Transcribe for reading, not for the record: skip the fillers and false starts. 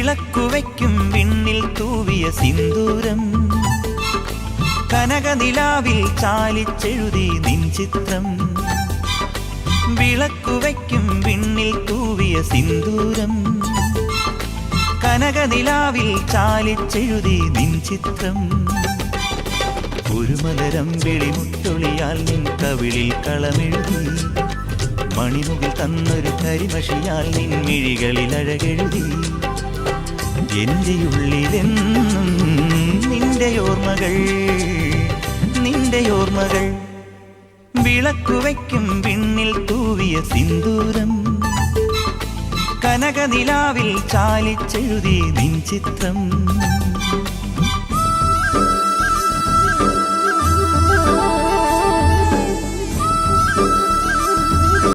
വിളക്കുവയ്ക്കും വിണ്ണിൽ തൂവിയ സിന്ദൂരം കനകനിലാവിൽ ചാലിച്ചെഴുതി നിൻ ചിത്രം വിളക്കുവയ്ക്കും വിണ്ണിൽ തൂവിയ സിന്ദൂരം കനകനിലാവിൽ ചാലിച്ചെഴുതി നിൻ ചിത്രം ഒരു മലരം വിളിമുട്ടൊളിയാൽ നിൻ കവിളിൽ കളമെഴുതി മണിമുകിൽ തന്നൊരു കരിമഷിയാൽ നിൻ മിഴികളിൽ അഴകെഴുതി എന്റെ ഉള്ളിലെന്നും നിന്റെ ഓർമ്മകൾ വിളക്കുവയ്ക്കും വിണ്ണിൽ തൂവിയ സിന്ദൂരം കനകനിലാവിൽ ചാലിച്ചെഴുതി നിൻ ചിത്രം